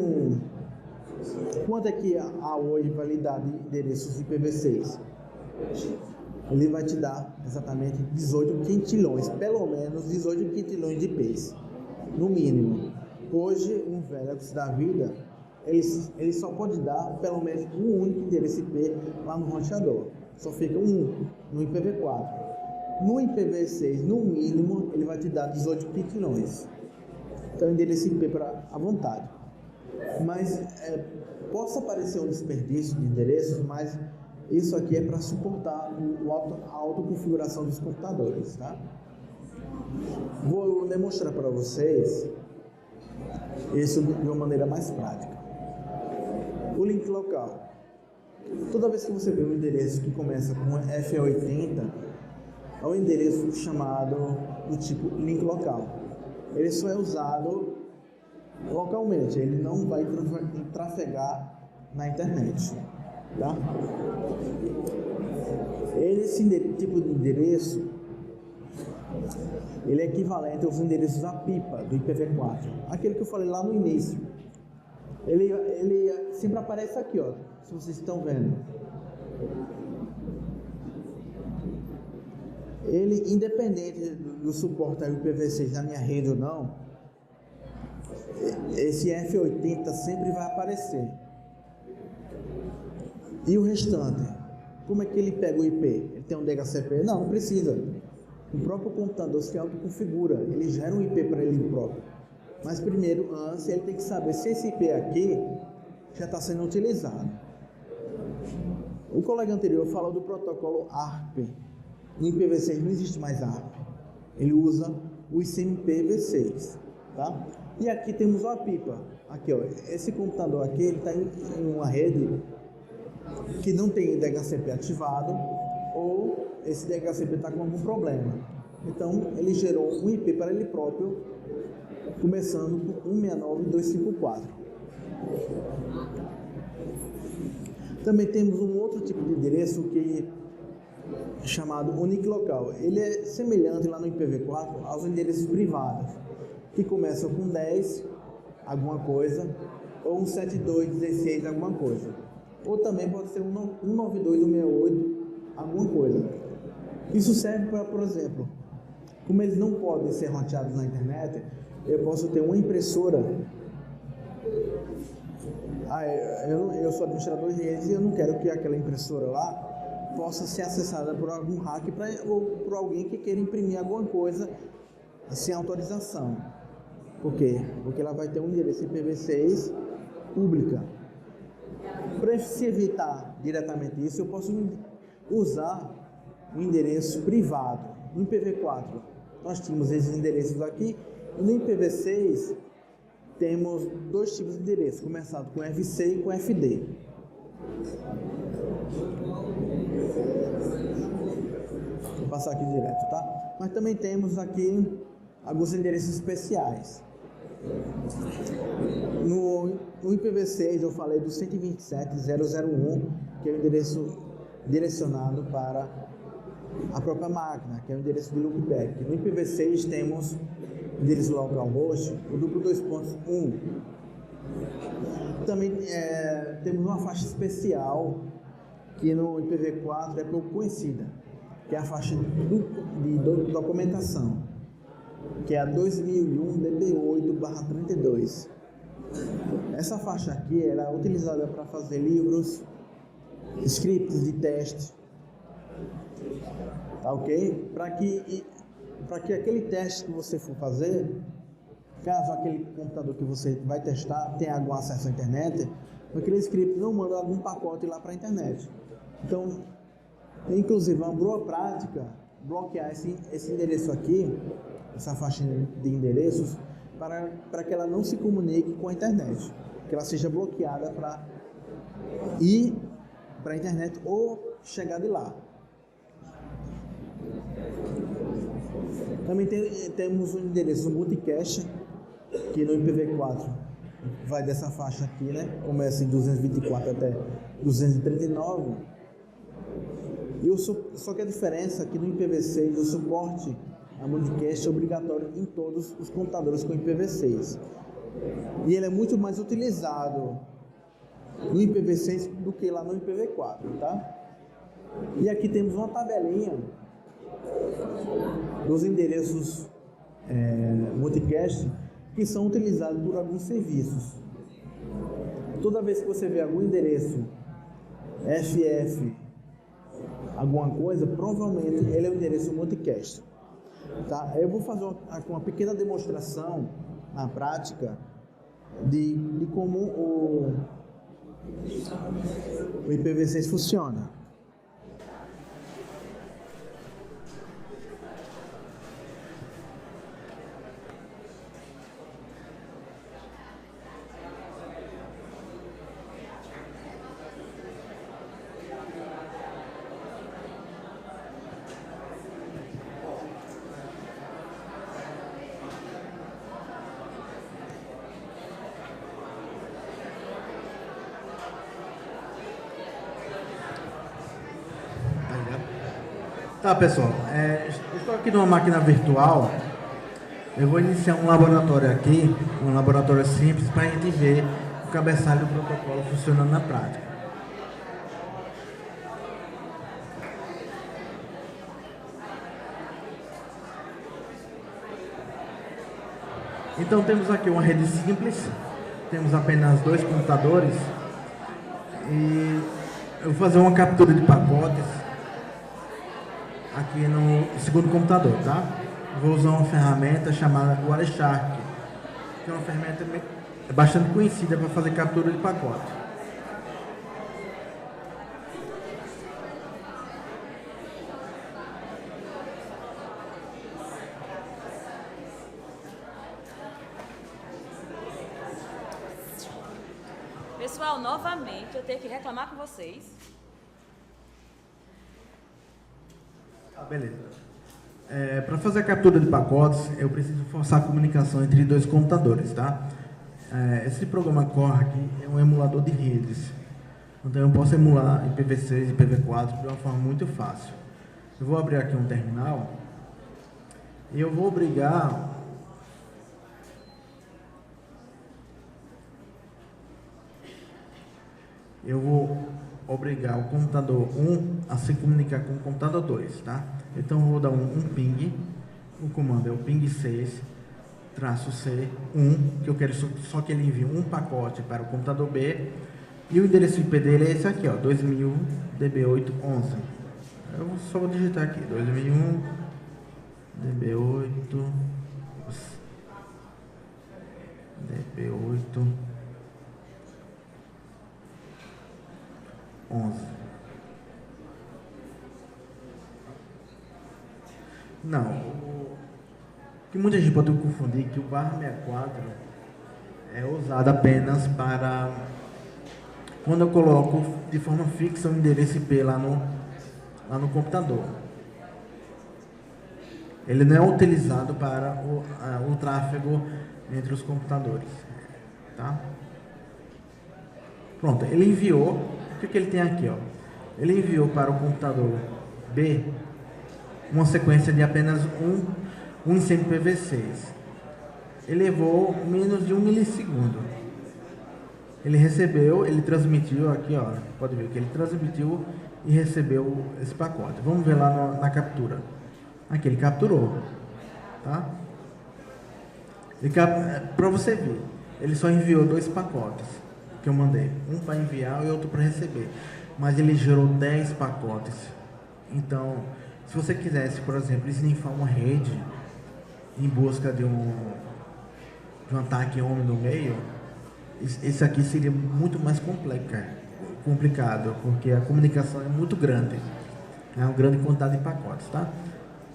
[SPEAKER 1] quanto é que há hoje validade de endereços IPv6? Ele vai te dar exatamente 18 quintilhões, pelo menos 18 quintilhões de IPs, no mínimo. Hoje, um Velox da vida, ele só pode dar pelo menos um único endereço IP lá no roteador. Só fica um no IPv4. No IPv6, no mínimo, ele vai te dar 18 quintilhões. Então, endereço IP à vontade. Mas possa parecer um desperdício de endereços, mas isso aqui é para suportar a autoconfiguração dos computadores, tá? Vou demonstrar para vocês isso de uma maneira mais prática. O link local. Toda vez que você vê um endereço que começa com F80, é um endereço chamado do tipo link local. Ele só é usado localmente, ele não vai trafegar na internet, tá? Esse tipo de endereço, ele é equivalente aos endereços APIPA do IPv4, aquele que eu falei lá no início. Ele sempre aparece aqui, ó, se vocês estão vendo. Ele, independente do suporte ao IPv6 na minha rede ou não, esse F80 sempre vai aparecer. E o restante? Como é que ele pega o IP? Ele tem um DHCP? Não precisa. O próprio computador se autoconfigura, ele gera um IP para ele próprio. Mas primeiro, antes, ele tem que saber se esse IP aqui já está sendo utilizado. O colega anterior falou do protocolo ARP. No IPv6 não existe mais ARP. Ele usa o ICMPv6, tá? E aqui temos o APIPA. Aqui, ó, esse computador aqui, ele está em uma rede que não tem DHCP ativado, ou esse DHCP está com algum problema. Então, ele gerou um IP para ele próprio, começando com 169.254. Também temos um outro tipo de endereço que é chamado Unique Local. Ele é semelhante lá no IPv4 aos endereços privados, que começam com 10 alguma coisa, ou 172.16 alguma coisa. Ou também pode ser 192.168 alguma coisa. Isso serve para, por exemplo, como eles não podem ser roteados na internet, eu posso ter uma impressora. Eu sou administrador de redes e eu não quero que aquela impressora lá possa ser acessada por algum hacker ou por alguém que queira imprimir alguma coisa sem autorização. Por quê? Porque ela vai ter um endereço IPv6 pública. Para se evitar diretamente isso, eu posso usar um endereço privado. No IPv4 nós tínhamos esses endereços aqui, e no IPv6 temos dois tipos de endereço, começado com FC e com FD. Vou passar aqui direto, tá? Mas também temos aqui alguns endereços especiais. No IPv6 eu falei do 127.0.0.1, que é o endereço direcionado para a própria máquina, que é o endereço de loopback. No IPv6 temos o endereço localhost, o duplo 2.1. Também temos uma faixa especial que no IPv4 é pouco conhecida, que é a faixa de documentação, que é a 2001 DB8/32. Essa faixa aqui era utilizada para fazer livros, scripts de teste, tá ok? Para que aquele teste que você for fazer, caso aquele computador que você vai testar tenha algum acesso à internet, aquele script não manda algum pacote lá para a internet. Então, inclusive, uma boa prática bloquear esse endereço aqui, essa faixa de endereços, para que ela não se comunique com a internet, que ela seja bloqueada para ir para a internet ou chegar de lá. Também temos um endereço multicast, que no IPv4 vai dessa faixa aqui, né? Começa em 224 até 239. Só que a diferença é que no IPv6 o suporte a multicast é obrigatório em todos os computadores com IPv6. E ele é muito mais utilizado no IPv6 do que lá no IPv4, tá? E aqui temos uma tabelinha dos endereços multicast que são utilizados por alguns serviços. Toda vez que você vê algum endereço FF alguma coisa, provavelmente ele é um endereço multicast. Tá? Eu vou fazer uma pequena demonstração na prática de como o IPv6 funciona.
[SPEAKER 2] Tá, pessoal, eu estou aqui numa máquina virtual. Eu vou iniciar um laboratório aqui, um laboratório simples, para a gente ver o cabeçalho do protocolo funcionando na prática. Então temos aqui uma rede simples, temos apenas 2 computadores e eu vou fazer uma captura de pacotes aqui no segundo computador, tá? Vou usar uma ferramenta chamada Wireshark, que é uma ferramenta bastante conhecida para fazer captura de pacote.
[SPEAKER 3] Pessoal, novamente eu tenho que reclamar com vocês.
[SPEAKER 2] Tá, beleza. Para fazer a captura de pacotes, eu preciso forçar a comunicação entre 2 computadores, tá? Esse programa Core aqui é um emulador de redes. Então eu posso emular IPv6 e IPv4 de uma forma muito fácil. Eu vou abrir aqui um terminal e eu vou obrigar o computador 1 a se comunicar com o computador 2, tá? Então eu vou dar um ping, o comando é o ping6-c1, que eu quero só que ele envie um pacote para o computador B, e o endereço IP dele é esse aqui, ó, 2001 db811. Eu só vou digitar aqui, 2001 db8 11. Não, o que muita gente pode confundir é que o /64 é usado apenas para quando eu coloco de forma fixa o endereço IP lá no computador. Ele não é utilizado para o tráfego entre os computadores, tá? Pronto, ele enviou, o que ele tem aqui, ó? Ele enviou para o computador B uma sequência de apenas um IPv6. Ele levou menos de 1 milissegundo. Ele recebeu, ele transmitiu aqui, ó, pode ver que ele transmitiu e recebeu esse pacote. Vamos ver lá na captura. Aqui ele capturou, tá? Para você ver, ele só enviou 2 pacotes que eu mandei, um para enviar e outro para receber, mas ele gerou 10 pacotes. Então, se você quisesse, por exemplo, esnifar uma rede em busca de um ataque homem no meio, esse aqui seria muito mais complicado, porque a comunicação é muito grande, é uma grande quantidade de pacotes, tá?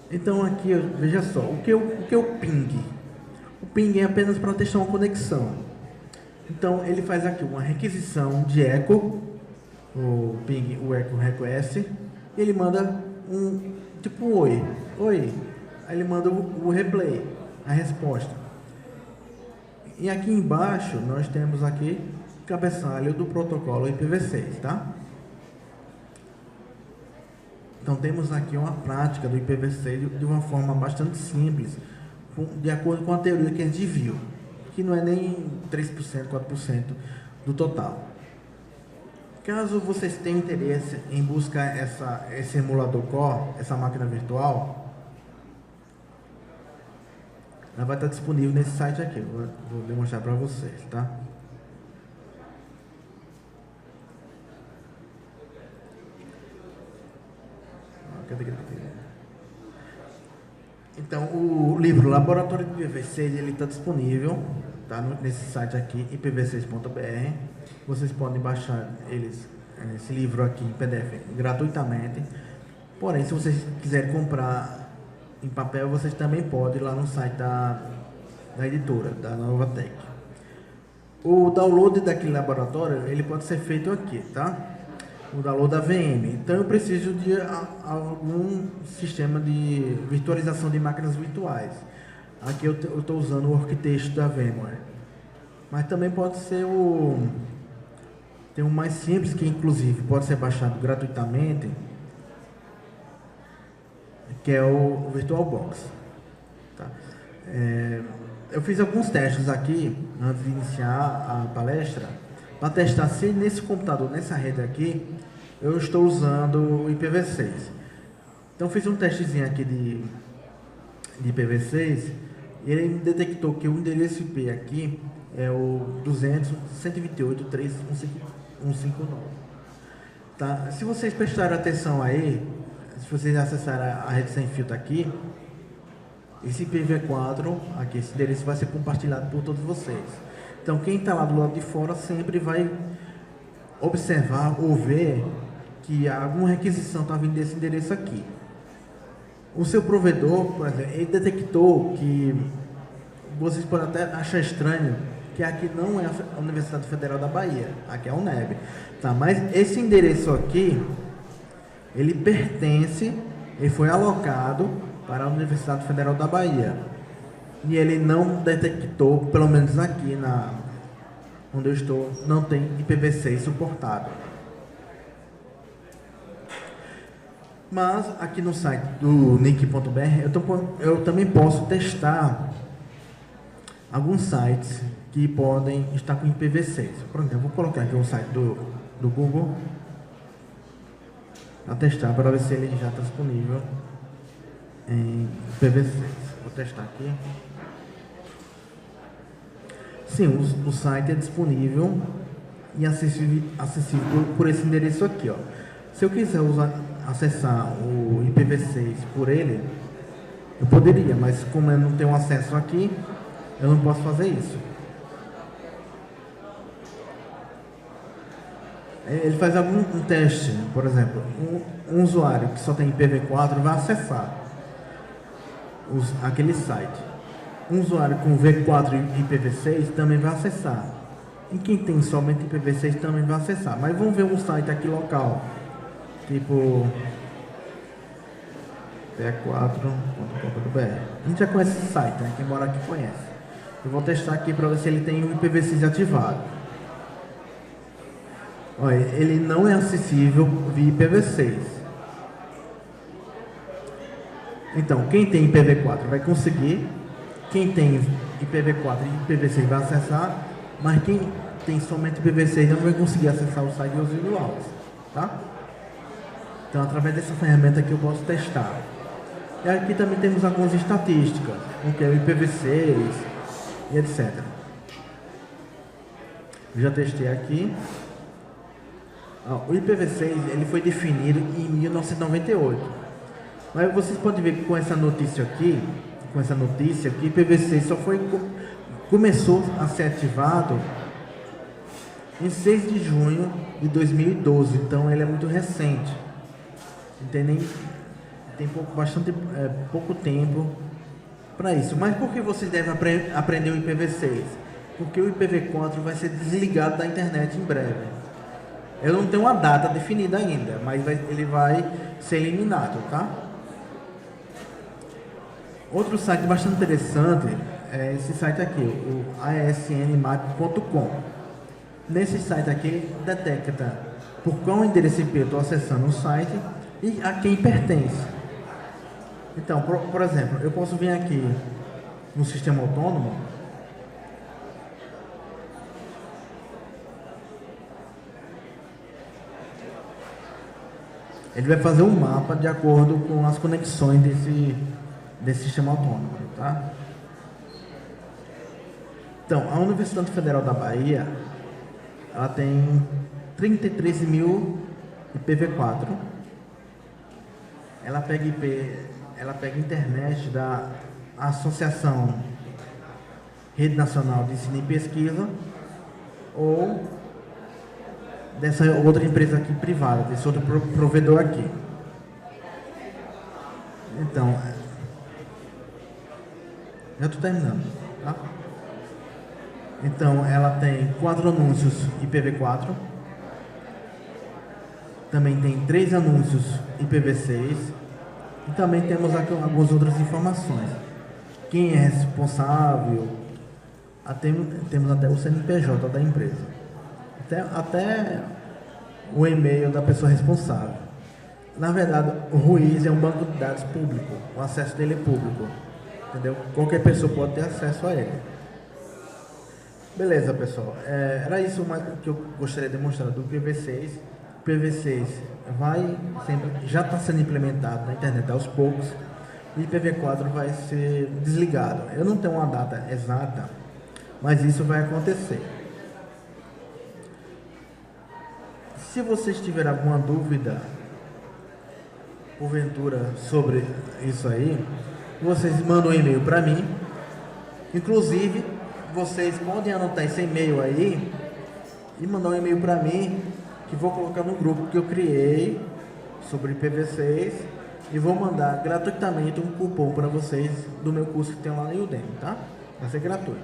[SPEAKER 2] Então aqui, veja só, o que é o ping? O ping é apenas para testar uma conexão. Então ele faz aqui uma requisição de eco, o ping, o eco request, e ele manda tipo um oi. Aí ele manda o replay, a resposta. E aqui embaixo nós temos aqui o cabeçalho do protocolo IPv6, tá? Então temos aqui uma prática do IPv6 de uma forma bastante simples, de acordo com a teoria que a gente viu, que não é nem 3%, 4% do total. Caso vocês tenham interesse em buscar esse emulador Core, essa máquina virtual, ela vai estar disponível nesse site aqui. Vou demonstrar para vocês, tá? Cadê? Então, o livro Laboratório de IPv6, ele está disponível, tá, nesse site aqui, ipv6.br. Vocês podem baixar esse livro aqui em PDF gratuitamente. Porém, se vocês quiserem comprar em papel, vocês também podem ir lá no site da editora, da Novatec. O download daquele laboratório, ele pode ser feito aqui, tá? O download da VM. Então eu preciso de algum sistema de virtualização de máquinas virtuais. Aqui eu estou usando o worktexto da VMware. Mas também pode ser tem um mais simples, que inclusive pode ser baixado gratuitamente, que é o VirtualBox. Tá? Eu fiz alguns testes aqui, antes de iniciar a palestra, para testar se nesse computador, nessa rede aqui, eu estou usando o IPv6. Então, fiz um testezinho aqui de IPv6, e ele me detectou que o endereço IP aqui é o 200.128.3.159. Tá? Se vocês prestarem atenção aí, se vocês acessarem a rede sem filtro aqui, esse IPv4, aqui, esse endereço vai ser compartilhado por todos vocês. Então, quem está lá do lado de fora sempre vai observar ou ver que alguma requisição está vindo desse endereço aqui. O seu provedor, por exemplo, ele detectou que vocês podem até achar estranho que aqui não é a Universidade Federal da Bahia, aqui é a UNEB, tá? Mas esse endereço aqui, ele pertence, ele foi alocado para a Universidade Federal da Bahia e ele não detectou, pelo menos aqui onde eu estou, não tem IPv6 suportado. Mas aqui no site do nick.br eu também posso testar alguns sites que podem estar com IPv6. Por exemplo, eu vou colocar aqui o site do Google para testar, para ver se ele já está disponível em IPv6. Vou testar aqui. Sim, o site é disponível e acessível por esse endereço aqui, ó. Se eu quiser acessar o IPv6 por ele, eu poderia, mas como eu não tenho acesso aqui, eu não posso fazer isso. Ele faz algum teste, por exemplo, um usuário que só tem IPv4 vai acessar aquele site. Um usuário com V4 e IPv6 também vai acessar. E quem tem somente IPv6 também vai acessar. Mas vamos ver um site aqui local, tipo p4.com.br. A gente já conhece esse site, né? Quem mora aqui conhece. Eu vou testar aqui para ver se ele tem o IPv6 ativado. Olha, ele não é acessível via IPv6. Então, quem tem IPv4 vai conseguir. Quem tem IPv4 e IPv6 vai acessar, mas quem tem somente IPv6 não vai conseguir acessar o site individual, tá? Então, através dessa ferramenta aqui eu posso testar. E aqui também temos algumas estatísticas, o que é o IPv6 e etc. Eu já testei aqui. O IPv6 ele foi definido em 1998. Mas vocês podem ver que com essa notícia aqui, o IPv6 só começou a ser ativado em 6 de junho de 2012. Então ele é muito recente. Tem pouco tempo para isso. Mas por que vocês devem aprender o IPv6? Porque o IPv4 vai ser desligado da internet em breve. Eu não tenho uma data definida ainda, mas ele vai ser eliminado, tá? Outro site bastante interessante é esse site aqui, o asnmap.com. Nesse site aqui, ele detecta por qual endereço IP eu estou acessando o site e a quem pertence. Então, por exemplo, eu posso vir aqui no sistema autônomo. Ele vai fazer um mapa de acordo com as conexões desse sistema autônomo, tá? Então, a Universidade Federal da Bahia, ela tem 33.000 IPv4. Ela pega internet da Associação Rede Nacional de Ensino e Pesquisa ou dessa outra empresa aqui privada, desse outro provedor aqui. Então, já estou terminando, tá? Então, ela tem 4 anúncios IPv4, também tem 3 anúncios IPv6 e também temos aqui algumas outras informações. Quem é responsável, temos até o CNPJ da empresa. Até o e-mail da pessoa responsável. Na verdade, o Ruiz é um banco de dados público, o acesso dele é público, entendeu? Qualquer pessoa pode ter acesso a ele. Beleza, pessoal. Era isso que eu gostaria de mostrar do IPv6. O IPv6 já está sendo implementado na internet aos poucos. E o IPv4 vai ser desligado. Eu não tenho uma data exata, mas isso vai acontecer. Se vocês tiverem alguma dúvida, porventura, sobre isso aí, vocês mandam um e-mail para mim. Inclusive, vocês podem anotar esse e-mail aí e mandar um e-mail para mim, que vou colocar no grupo que eu criei sobre IPv6 e vou mandar gratuitamente um cupom para vocês do meu curso que tem lá no Udemy, tá? Vai ser gratuito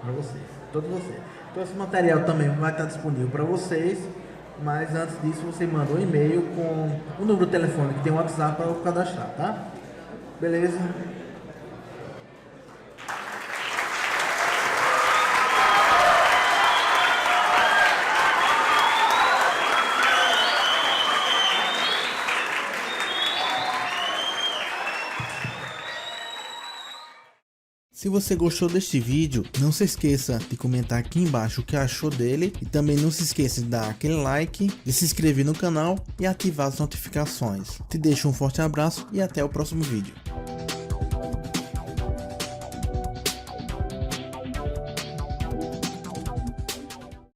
[SPEAKER 2] para vocês, todos vocês. Então esse material também vai estar disponível para vocês, mas antes disso você manda um e-mail com o número de telefone que tem o WhatsApp para eu cadastrar, tá? Beleza?
[SPEAKER 1] Se você gostou deste vídeo, não se esqueça de comentar aqui embaixo o que achou dele e também não se esqueça de dar aquele like, de se inscrever no canal e ativar as notificações. Te deixo um forte abraço e até o próximo vídeo.